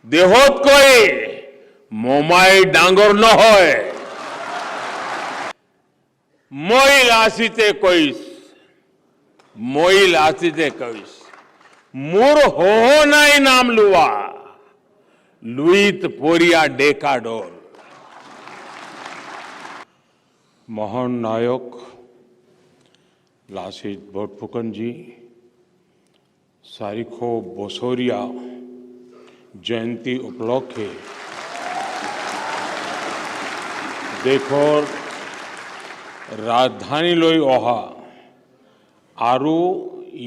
देहोत कोई मोमाई डांगोर न होय मोई लासीते कोईस मूर हो नाई नाम लुआ लुईत पोरिया डेका डोर। महान नायक लासीत बोरफुकन जी सारिखो बोसोरिया जयंती उपलक्षे देखो राजधानी लोई ओहा आरु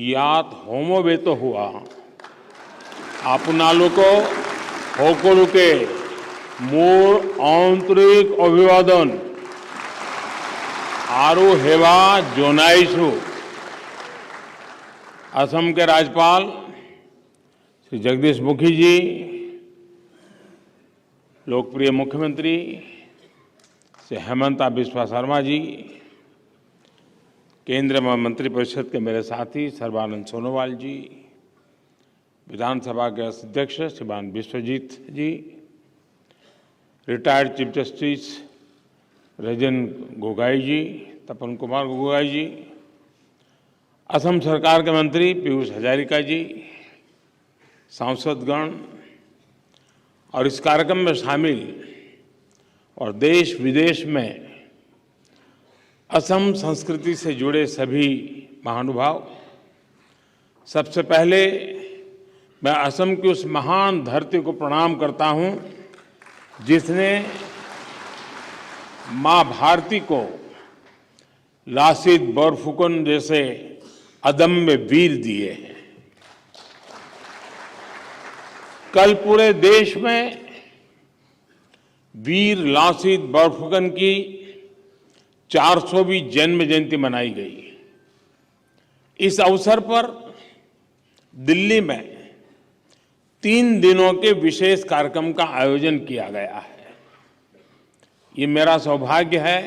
याद होमो बेतो हुआ आपनालु को होकोलु के मोर आंतरिक अभिवादन आरु हेवा जोनाइसु। असम के राज्यपाल श्री जगदीश मुखी जी, लोकप्रिय मुख्यमंत्री श्री हेमंता बिस्वा शर्मा जी, केंद्रीय मंत्रिपरिषद के मेरे साथी सर्बानंद सोनोवाल जी, विधानसभा के अध्यक्ष Shriman Vishwajit ji, retired chief justice Ranjan Gogoi ji, Tapan Kumar Gogoi ji, Assam सरकार के मंत्री पीयूष हजारिका जी, सांसदगण और इस कार्यक्रम में शामिल और देश विदेश में असम संस्कृति से जुड़े सभी महानुभाव, सबसे पहले मैं असम की उस महान धरती को प्रणाम करता हूं जिसने मां भारती को लासीत बोरफुकन जैसे अदम्य वीर दिए हैं। कल पूरे देश में वीर लासीत बोरफुकन की 400वीं जन्म जयंती मनाई गई। इस अवसर पर दिल्ली में 3 दिनों के विशेष कार्यक्रम का आयोजन किया गया है। ये मेरा सौभाग्य है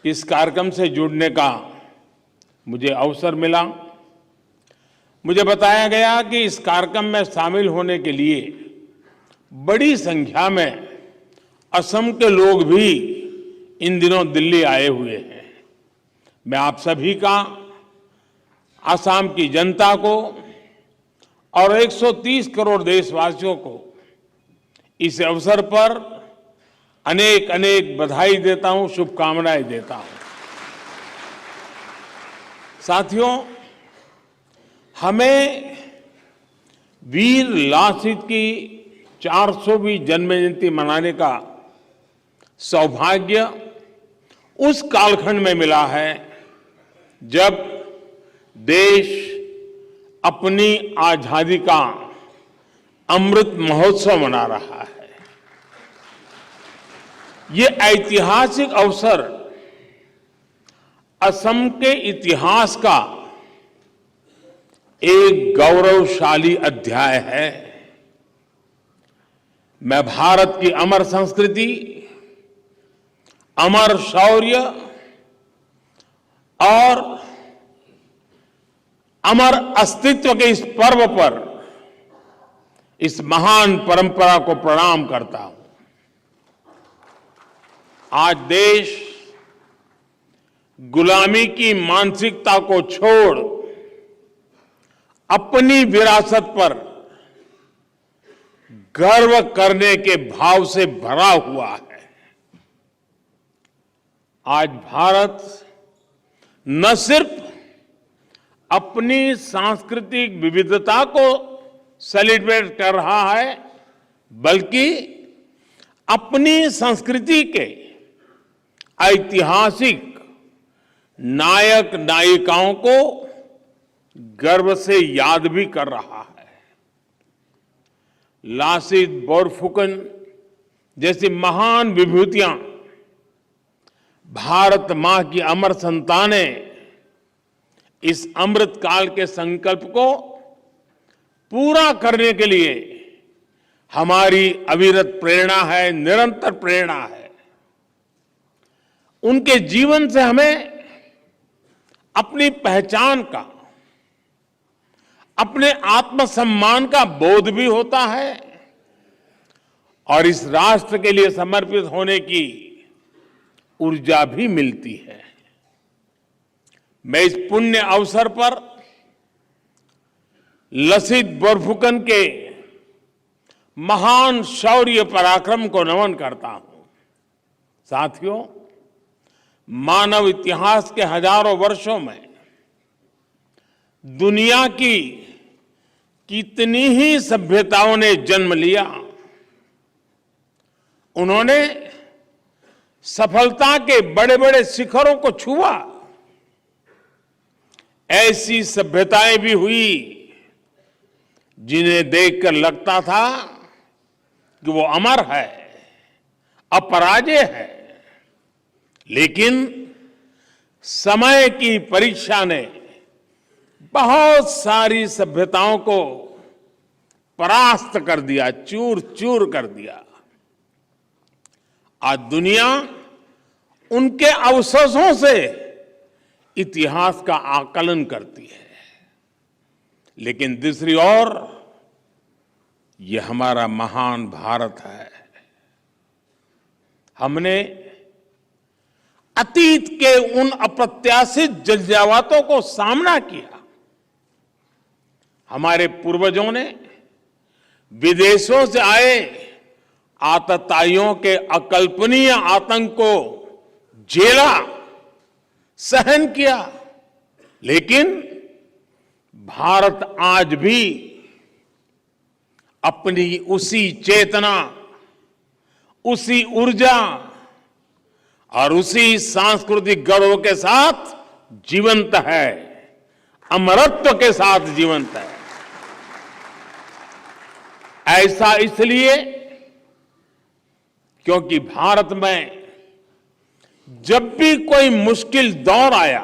कि इस कार्यक्रम से जुड़ने का मुझे अवसर मिला। मुझे बताया गया कि इस कार्यक्रम में शामिल होने के लिए बड़ी संख्या में असम के लोग भी इन दिनों दिल्ली आए हुए हैं। मैं आप सभी का, असम की जनता को और 130 करोड़ देशवासियों को इस अवसर पर अनेक अनेक बधाई देता हूं, शुभकामनाएं देता हूं। साथियों, हमें वीर लासीत की 400वीं जन्म जयंती मनाने का सौभाग्य उस कालखंड में मिला है जब देश अपनी आजादी का अमृत महोत्सव मना रहा है। ये ऐतिहासिक अवसर असम के इतिहास का एक गौरवशाली अध्याय है। मैं भारत की अमर संस्कृति, अमर शौर्य और अमर अस्तित्व के इस पर्व पर इस महान परंपरा को प्रणाम करता हूं। आज देश गुलामी की मानसिकता को छोड़ अपनी विरासत पर गर्व करने के भाव से भरा हुआ है। आज भारत न सिर्फ अपनी सांस्कृतिक विविधता को सेलिब्रेट कर रहा है, बल्कि अपनी संस्कृति के ऐतिहासिक नायक नायिकाओं को गर्व से याद भी कर रहा है। लासीत बोरफुकन जैसी महान विभूतियां भारत मां की अमर संतानें इस अमृत काल के संकल्प को पूरा करने के लिए हमारी अविरत प्रेरणा है, निरंतर प्रेरणा है। उनके जीवन से हमें अपनी पहचान का, अपने आत्मसम्मान का बोध भी होता है और इस राष्ट्र के लिए समर्पित होने की ऊर्जा भी मिलती है। मैं इस पुण्य अवसर पर लसित बोरफुकन के महान शौर्य पराक्रम को नमन करता हूं। साथियों, मानव इतिहास के हजारों वर्षों में दुनिया की कितनी ही सभ्यताओं ने जन्म लिया, उन्होंने सफलता के बड़े बड़े शिखरों को छुआ। ऐसी सभ्यताएं भी हुई जिन्हें देखकर लगता था कि वो अमर है, अपराजेय है, लेकिन समय की परीक्षा ने बहुत सारी सभ्यताओं को परास्त कर दिया, चूर चूर कर दिया। आज दुनिया उनके अवशेषों से इतिहास का आकलन करती है, लेकिन दूसरी ओर ये हमारा महान भारत है। हमने अतीत के उन अप्रत्याशित जलजावातों को सामना किया। हमारे पूर्वजों ने विदेशों से आए आतताइयों के अकल्पनीय आतंक को झेला, सहन किया, लेकिन भारत आज भी अपनी उसी चेतना, उसी ऊर्जा और उसी सांस्कृतिक गौरव के साथ जीवंत है, अमरत्व के साथ जीवंत है। ऐसा इसलिए क्योंकि भारत में जब भी कोई मुश्किल दौर आया,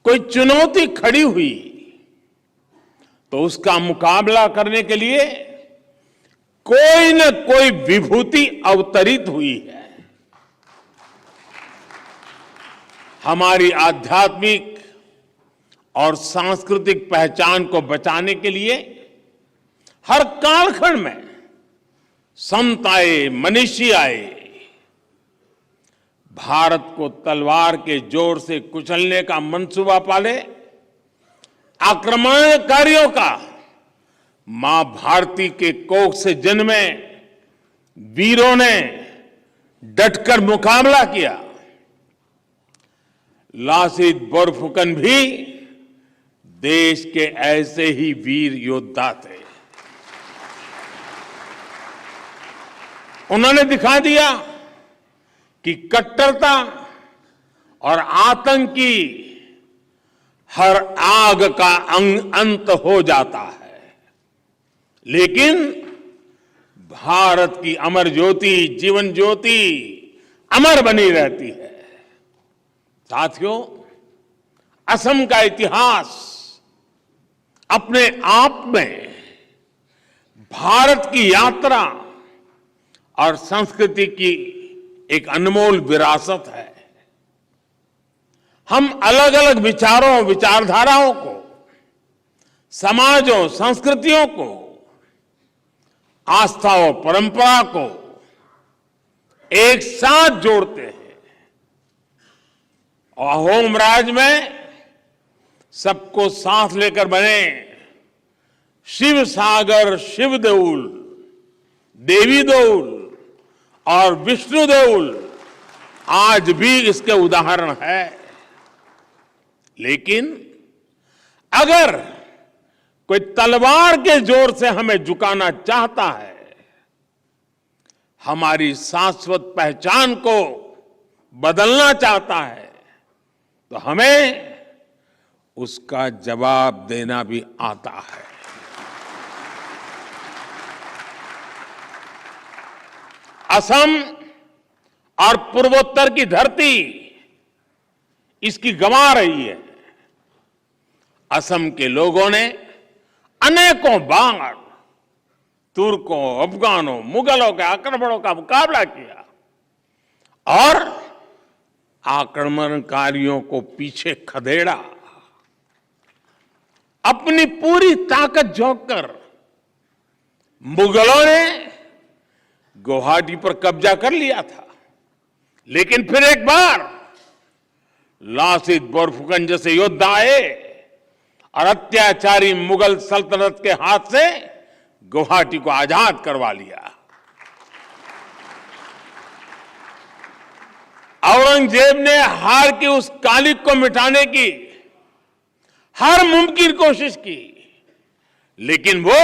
कोई चुनौती खड़ी हुई, तो उसका मुकाबला करने के लिए कोई न कोई विभूति अवतरित हुई है। हमारी आध्यात्मिक और सांस्कृतिक पहचान को बचाने के लिए हर कालखंड में संत आए, मनीषी आए। भारत को तलवार के जोर से कुचलने का मंसूबा पाले, आक्रमणकारियों का मां भारती के कोख से जन्मे वीरों ने डटकर मुकाबला किया। लासित बोरफुकन भी देश के ऐसे ही वीर योद्धा थे। उन्होंने दिखा दिया कि कट्टरता और आतंक की हर आग का अंत हो जाता है, लेकिन भारत की अमर ज्योति, जीवन ज्योति अमर बनी रहती है। साथियों, असम का इतिहास अपने आप में भारत की यात्रा और संस्कृति की एक अनमोल विरासत है। हम अलग अलग विचारों, विचारधाराओं को, समाजों, संस्कृतियों को, आस्थाओं, परंपरा को एक साथ जोड़ते हैं। और होम राज में सबको साथ लेकर बने शिव सागर, शिव देउल, देवी देउल और विष्णु देउल आज भी इसके उदाहरण है। लेकिन अगर कोई तलवार के जोर से हमें झुकाना चाहता है, हमारी शाश्वत पहचान को बदलना चाहता है, तो हमें उसका जवाब देना भी आता है। असम और पूर्वोत्तर की धरती इसकी गंवा रही है। असम के लोगों ने अनेकों बार तुर्कों, अफगानों, मुगलों के आक्रमणों का मुकाबला किया और आक्रमणकारियों को पीछे खदेड़ा। अपनी पूरी ताकत झोंक कर मुगलों ने गुवाहाटी पर कब्जा कर लिया था, लेकिन फिर एक बार लासित बोरफुकन जैसे योद्धा आए और अत्याचारी मुगल सल्तनत के हाथ से गुवाहाटी को आजाद करवा लिया। औरंगजेब ने हार की उस कालिक को मिटाने की हर मुमकिन कोशिश की, लेकिन वो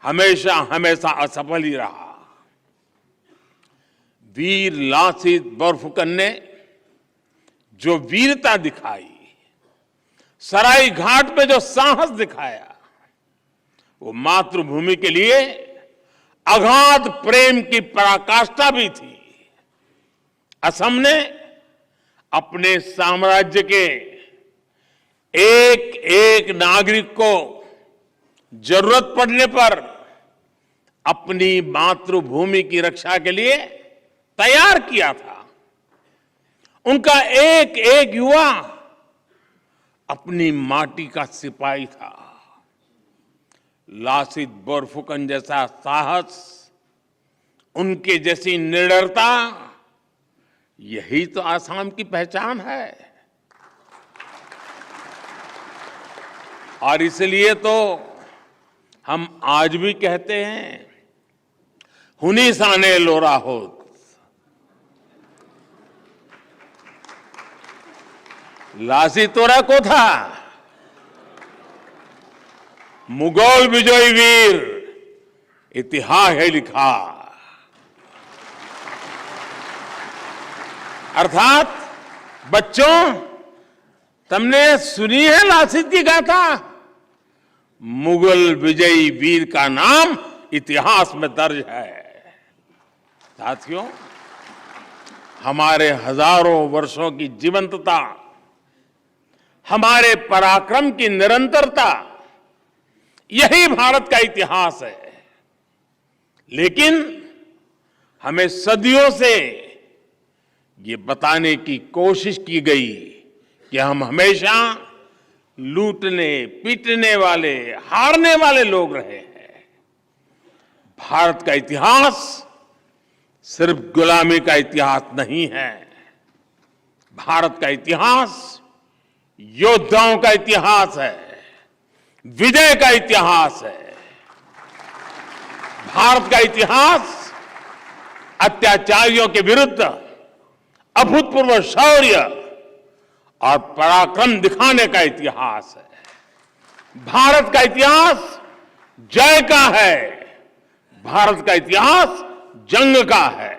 हमेशा हमेशा असफल ही रहा। वीर लासित बोरफुकन ने जो वीरता दिखाई, सराय घाट पे जो साहस दिखाया, वो मातृभूमि के लिए अगाध प्रेम की पराकाष्ठा भी थी। असम ने अपने साम्राज्य के एक एक नागरिक को जरूरत पड़ने पर अपनी मातृभूमि की रक्षा के लिए तैयार किया था। उनका एक एक युवा अपनी माटी का सिपाही था। लासित बोरफुकन जैसा साहस, उनके जैसी निडरता, यही तो आसाम की पहचान है। और इसलिए तो हम आज भी कहते हैं, हुनी साने लोरा होत। लासी तोरा को था, मुगल विजयी वीर इतिहास है लिखा। अर्थात बच्चों, तुमने सुनी है लासित की गाथा? मुगल विजयी वीर का नाम इतिहास में दर्ज है। साथियों, हमारे हजारों वर्षों की जीवंतता, हमारे पराक्रम की निरंतरता, यही भारत का इतिहास है। लेकिन हमें सदियों से ये बताने की कोशिश की गई कि हम हमेशा लूटने, पीटने वाले, हारने वाले लोग रहे हैं। भारत का इतिहास सिर्फ गुलामी का इतिहास नहीं है। भारत का इतिहास योद्धाओं का इतिहास है, विजय का इतिहास है। भारत का इतिहास अत्याचारियों के विरुद्ध अभूतपूर्व शौर्य और पराक्रम दिखाने का इतिहास है। भारत का इतिहास जय का है, भारत का इतिहास जंग का है,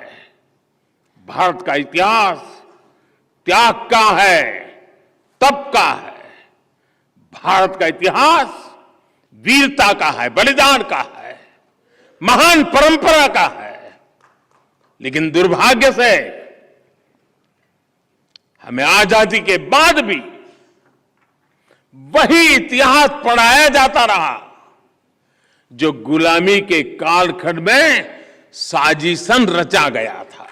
भारत का इतिहास त्याग का है, तप का है, भारत का इतिहास वीरता का है, बलिदान का है, महान परंपरा का है। लेकिन दुर्भाग्य से हमें आजादी के बाद भी वही इतिहास पढ़ाया जाता रहा जो गुलामी के कालखंड में साजिशन रचा गया था।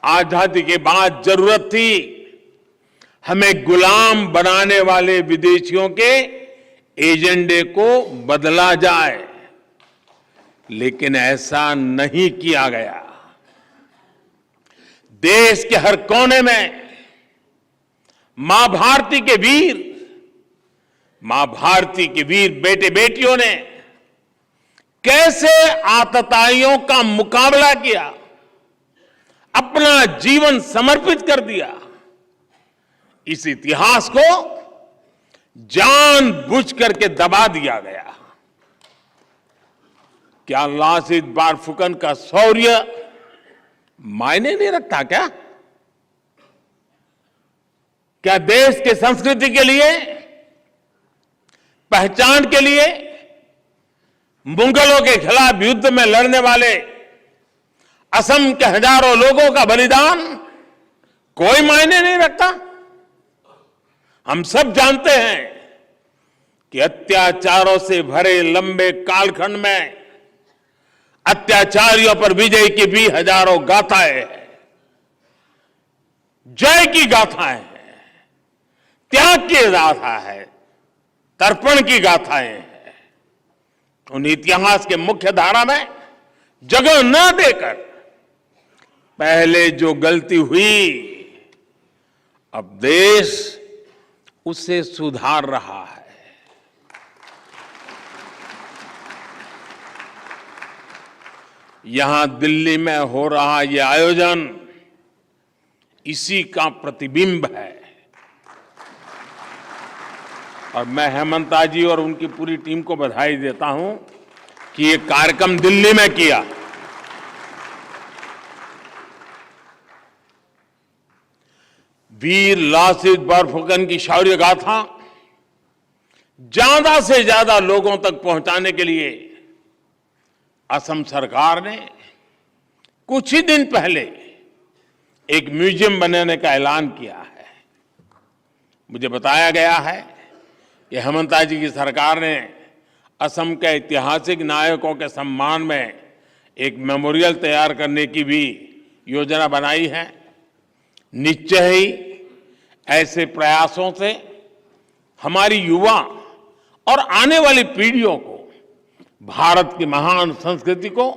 आजादी के बाद जरूरत थी हमें गुलाम बनाने वाले विदेशियों के एजेंडे को बदला जाए, लेकिन ऐसा नहीं किया गया। देश के हर कोने में मां भारती के वीर, मां भारती के वीर बेटे बेटियों ने कैसे आतताइयों का मुकाबला किया, अपना जीवन समर्पित कर दिया, इस इतिहास को जानबूझ करके दबा दिया गया। क्या लासित बोरफुकन का शौर्य मायने नहीं रखता क्या? क्या देश के संस्कृति के लिए, पहचान के लिए मुगलों के खिलाफ युद्ध में लड़ने वाले असम के हजारों लोगों का बलिदान कोई मायने नहीं रखता? हम सब जानते हैं कि अत्याचारों से भरे लंबे कालखंड में अत्याचारियों पर विजय की भी हजारों गाथाएं हैं, जय की गाथाएं हैं, त्याग की गाथा है, तर्पण की गाथाएं हैं। उन इतिहास के मुख्य धारा में जगह न देकर पहले जो गलती हुई, अब देश उसे सुधार रहा है। यहां दिल्ली में हो रहा यह आयोजन इसी का प्रतिबिंब है। और मैं हेमंता जी और उनकी पूरी टीम को बधाई देता हूं कि ये कार्यक्रम दिल्ली में किया। वीर लासित बोरफुकन की शौर्य गाथा ज्यादा से ज्यादा लोगों तक पहुंचाने के लिए असम सरकार ने कुछ ही दिन पहले एक म्यूजियम बनाने का ऐलान किया है। मुझे बताया गया है कि हेमंता जी की सरकार ने असम के ऐतिहासिक नायकों के सम्मान में एक मेमोरियल तैयार करने की भी योजना बनाई है। निश्चय ही ऐसे प्रयासों से हमारी युवा और आने वाली पीढ़ियों को भारत की महान संस्कृति को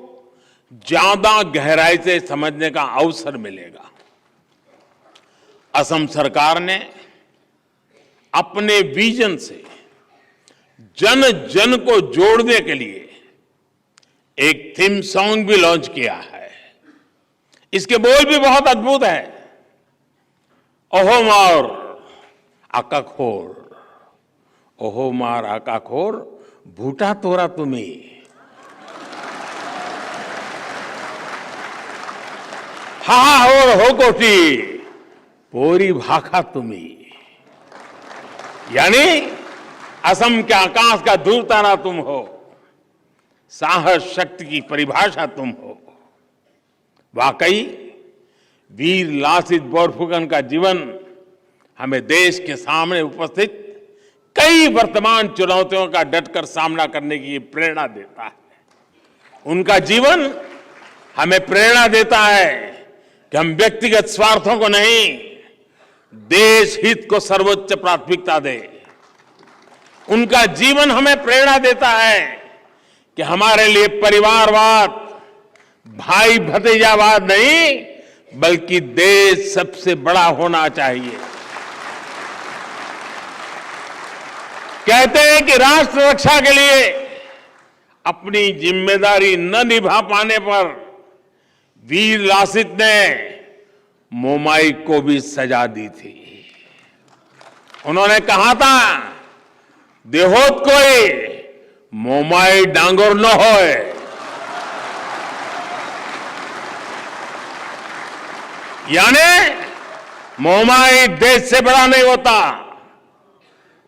ज्यादा गहराई से समझने का अवसर मिलेगा। असम सरकार ने अपने विजन से जन जन को जोड़ने के लिए एक थीम सॉन्ग भी लॉन्च किया है। इसके बोल भी बहुत अद्भुत है। ओहो मार आकाखोर, ओहो मार आकाखोर, भूटा तोरा तुम्हें, हा और हो कोटी पोरी भाखा तुम्हें। यानी असम के आकाश का ध्रुव तारा तुम हो, साहस शक्ति की परिभाषा तुम हो। वाकई वीर लासित बोरफुकन का जीवन हमें देश के सामने उपस्थित कई वर्तमान चुनौतियों का डटकर सामना करने की प्रेरणा देता है। उनका जीवन हमें प्रेरणा देता है कि हम व्यक्तिगत स्वार्थों को नहीं, देश हित को सर्वोच्च प्राथमिकता दें। उनका जीवन हमें प्रेरणा देता है कि हमारे लिए परिवारवाद, भाई भतीजावाद नहीं, बल्कि देश सबसे बड़ा होना चाहिए। कहते हैं कि राष्ट्र रक्षा के लिए अपनी जिम्मेदारी न निभा पाने पर वीर लासित ने मोमाई को भी सजा दी थी। उन्होंने कहा था, देहोत कोई मोमाई डांगोर न होए। यानी मोमाई देश से बड़ा नहीं होता।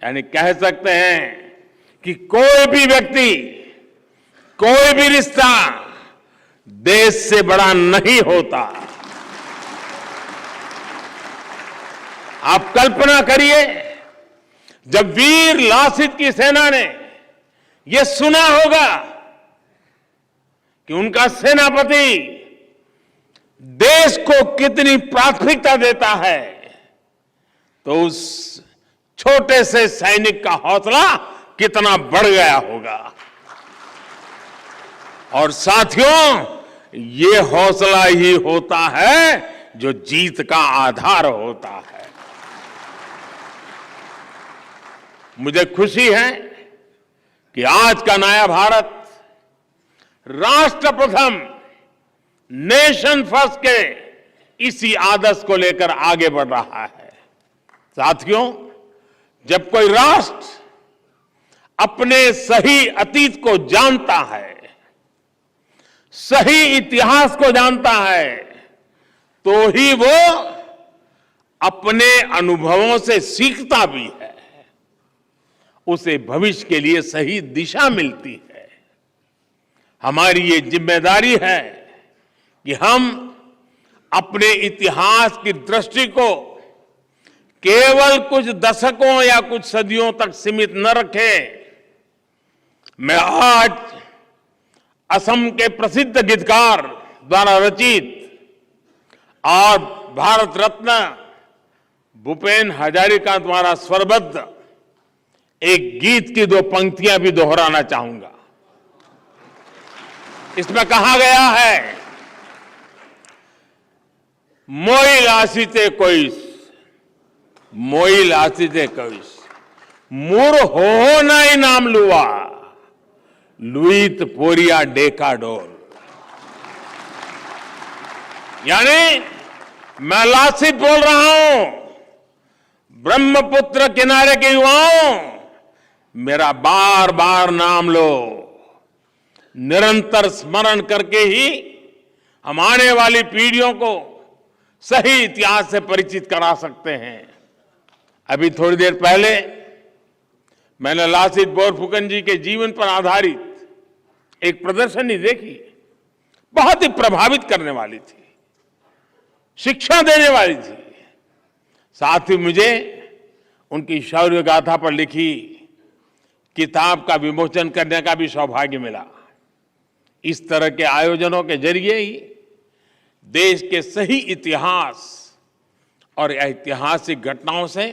यानी कह सकते हैं कि कोई भी व्यक्ति, कोई भी रिश्ता देश से बड़ा नहीं होता। आप कल्पना करिए, जब वीर लासित की सेना ने यह सुना होगा कि उनका सेनापति देश को कितनी प्राथमिकता देता है, तो उस छोटे से सैनिक का हौसला कितना बढ़ गया होगा। और साथियों, ये हौसला ही होता है जो जीत का आधार होता है। मुझे खुशी है कि आज का नया भारत राष्ट्र प्रथम, नेशन फर्स्ट के इसी आदर्श को लेकर आगे बढ़ रहा है। साथियों, जब कोई राष्ट्र अपने सही अतीत को जानता है, सही इतिहास को जानता है, तो ही वो अपने अनुभवों से सीखता भी है, उसे भविष्य के लिए सही दिशा मिलती है। हमारी ये जिम्मेदारी है कि हम अपने इतिहास की दृष्टि को केवल कुछ दशकों या कुछ सदियों तक सीमित न रखें। मैं आज असम के प्रसिद्ध गीतकार द्वारा रचित और भारत रत्न भूपेन हजारिका द्वारा स्वरबद्ध एक गीत की दो पंक्तियां भी दोहराना चाहूंगा। इसमें कहा गया है, मोई लासीते कोइस, मोई लासीते कोइस, मुर हो नाई नाम लुआ, लुईत पोरिया डेका डोल। यानी मैं लासित बोल रहा हूं, ब्रह्मपुत्र किनारे के युवाओं, मेरा बार बार नाम लो। निरंतर स्मरण करके ही हम आने वाली पीढ़ियों को सही इतिहास से परिचित करा सकते हैं। अभी थोड़ी देर पहले मैंने लासित बोरफुकन जी के जीवन पर आधारित एक प्रदर्शनी देखी, बहुत ही प्रभावित करने वाली थी, शिक्षा देने वाली थी। साथ ही मुझे उनकी शौर्य गाथा पर लिखी किताब का विमोचन करने का भी सौभाग्य मिला। इस तरह के आयोजनों के जरिए ही देश के सही इतिहास और ऐतिहासिक घटनाओं से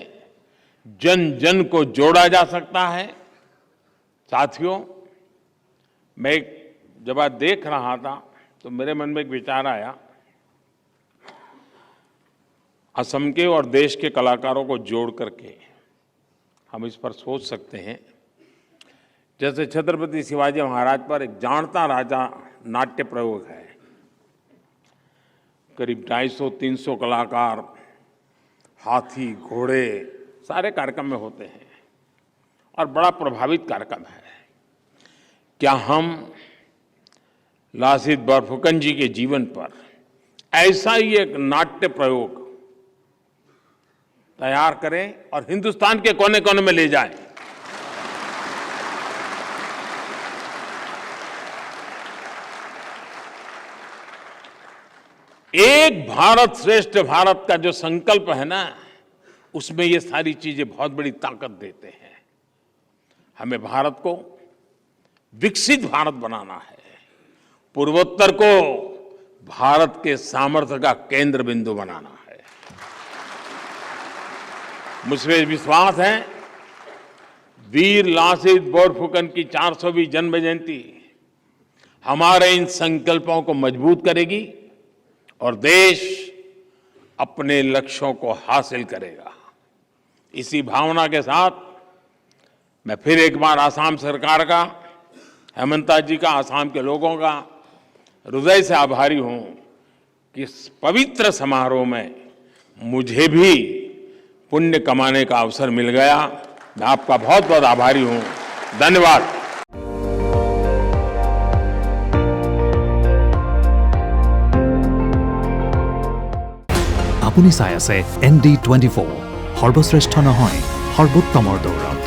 जन जन को जोड़ा जा सकता है। साथियों, मैं जब आज देख रहा था तो मेरे मन में एक विचार आया, असम के और देश के कलाकारों को जोड़ करके हम इस पर सोच सकते हैं। जैसे छत्रपति शिवाजी महाराज पर एक जानता राजा नाट्य प्रयोग है, करीब 250-300 कलाकार, हाथी घोड़े सारे कार्यक्रम में होते हैं और बड़ा प्रभावित कार्यक्रम है। क्या हम लासित बोरफुकन जी के जीवन पर ऐसा ही एक नाट्य प्रयोग तैयार करें और हिंदुस्तान के कोने कोने में ले जाएं? एक भारत श्रेष्ठ भारत का जो संकल्प है ना, उसमें ये सारी चीजें बहुत बड़ी ताकत देते हैं। हमें भारत को विकसित भारत बनाना है, पूर्वोत्तर को भारत के सामर्थ्य का केंद्र बिंदु बनाना है। मुझे विश्वास है, वीर लासित बोरफुकन की 400वीं जन्म जयंती हमारे इन संकल्पों को मजबूत करेगी और देश अपने लक्ष्यों को हासिल करेगा। इसी भावना के साथ मैं फिर एक बार आसाम सरकार का, हेमंता जी का, आसाम के लोगों का हृदय से आभारी हूं कि इस पवित्र समारोह में मुझे भी पुण्य कमाने का अवसर मिल गया। मैं आपका बहुत बहुत आभारी हूं। धन्यवाद। আপুনি চাই আছে ND24 সৰ্বশ্ৰেষ্ঠ নহয় সৰ্বোত্তমৰ দৌৰত।